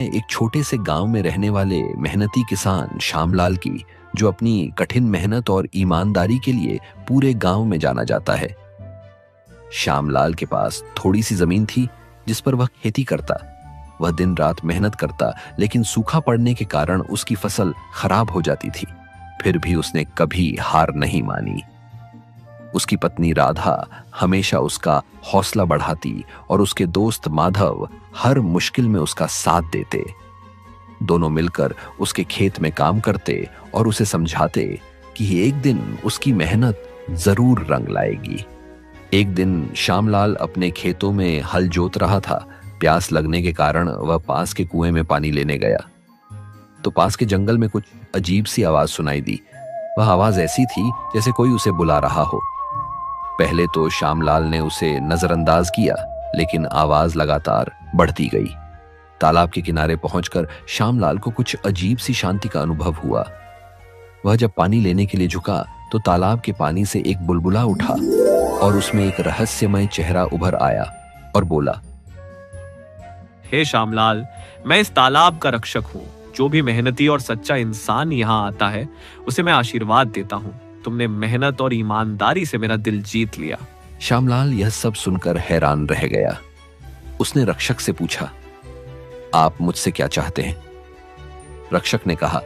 एक छोटे से गांव में रहने वाले मेहनती किसान श्यामलाल की, जो अपनी कठिन मेहनत और ईमानदारी के लिए पूरे गांव में जाना जाता है। श्यामलाल के पास थोड़ी सी जमीन थी जिस पर वह खेती करता। वह दिन रात मेहनत करता, लेकिन सूखा पड़ने के कारण उसकी फसल खराब हो जाती थी। फिर भी उसने कभी हार नहीं मानी। उसकी पत्नी राधा हमेशा उसका हौसला बढ़ाती और उसके दोस्त माधव हर मुश्किल में उसका साथ देते। दोनों मिलकर उसके खेत में काम करते और उसे समझाते कि एक दिन उसकी मेहनत जरूर रंग लाएगी। एक दिन श्यामलाल अपने खेतों में हल जोत रहा था। प्यास लगने के कारण वह पास के कुएं में पानी लेने गया तो पास के जंगल में कुछ अजीब सी आवाज सुनाई दी। वह आवाज ऐसी थी जैसे कोई उसे बुला रहा हो। पहले तो श्यामलाल ने उसे नजरअंदाज किया, लेकिन आवाज लगातार बढ़ती गई। तालाब के किनारे पहुंचकर श्यामलाल को कुछ अजीब सी शांति का अनुभव हुआ। वह जब पानी लेने के लिए झुका तो तालाब के पानी से एक बुलबुला उठा और उसमें एक रहस्यमय चेहरा उभर आया और बोला, हे श्यामलाल, मैं इस तालाब का रक्षक हूँ। जो भी मेहनती और सच्चा इंसान यहाँ आता है उसे मैं आशीर्वाद देता हूँ। तुमने मेहनत और ईमानदारी से मेरा दिल जीत लिया। श्यामलाल यह सब सुनकर हैरान रह गया। उसने रक्षक से पूछा, आप मुझसे क्या चाहते हैं? रक्षक ने कहा,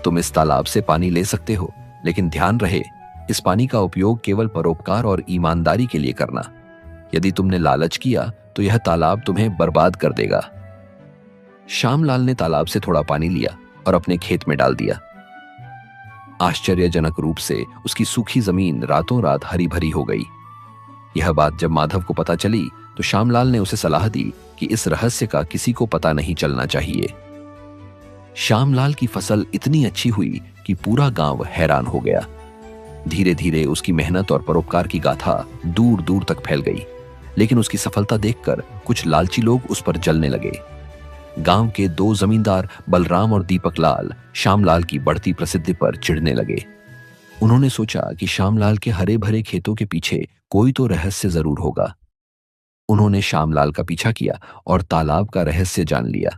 तुम इस तालाब से पानी ले सकते हो, लेकिन ध्यान रहे इस पानी का उपयोग केवल परोपकार और ईमानदारी के लिए करना। यदि तुमने लालच किया तो यह तालाब तुम्हें बर्बाद कर देगा। श्यामलाल ने तालाब से थोड़ा पानी लिया और अपने खेत में डाल दिया। आश्चर्यजनक रूप से उसकी सूखी जमीन रातों रात हरी भरी हो गई। यह बात जब माधव को पता चली तो श्यामलाल ने उसे सलाह दी कि इस रहस्य का किसी को पता नहीं चलना चाहिए। श्यामलाल की फसल इतनी अच्छी हुई कि पूरा गांव हैरान हो गया। धीरे धीरे उसकी मेहनत और परोपकार की गाथा दूर दूर तक फैल गई, लेकिन उसकी सफलता देखकर कुछ लालची लोग उस पर जलने लगे। गांव के दो जमींदार बलराम और दीपक लाल श्यामलाल की बढ़ती प्रसिद्धि पर चिढ़ने लगे। उन्होंने सोचा कि श्यामलाल के हरे भरे खेतों के पीछे कोई तो रहस्य जरूर होगा। उन्होंने श्यामलाल का पीछा किया और तालाब का रहस्य जान लिया।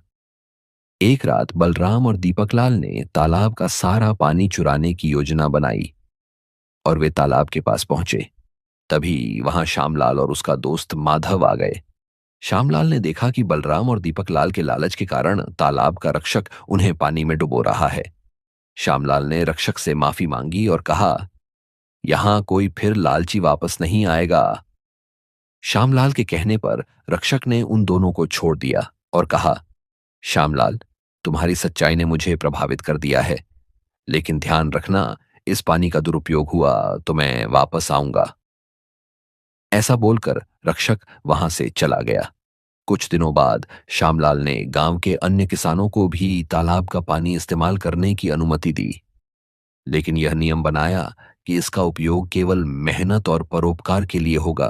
एक रात बलराम और दीपक लाल ने तालाब का सारा पानी चुराने की योजना बनाई और वे तालाब के पास पहुंचे। तभी वहां श्यामलाल और उसका दोस्त माधव आ गए। श्यामलाल ने देखा कि बलराम और दीपक लाल के लालच के कारण तालाब का रक्षक उन्हें पानी में डुबो रहा है। श्यामलाल ने रक्षक से माफी मांगी और कहा, यहां कोई फिर लालची वापस नहीं आएगा। श्यामलाल के कहने पर रक्षक ने उन दोनों को छोड़ दिया और कहा, श्यामलाल, तुम्हारी सच्चाई ने मुझे प्रभावित कर दिया है, लेकिन ध्यान रखना इस पानी का दुरुपयोग हुआ तो मैं वापस आऊंगा। ऐसा बोलकर रक्षक वहां से चला गया। कुछ दिनों बाद श्यामलाल ने गांव के अन्य किसानों को भी तालाब का पानी इस्तेमाल करने की अनुमति दी, लेकिन यह नियम बनाया कि इसका उपयोग केवल मेहनत और परोपकार के लिए होगा।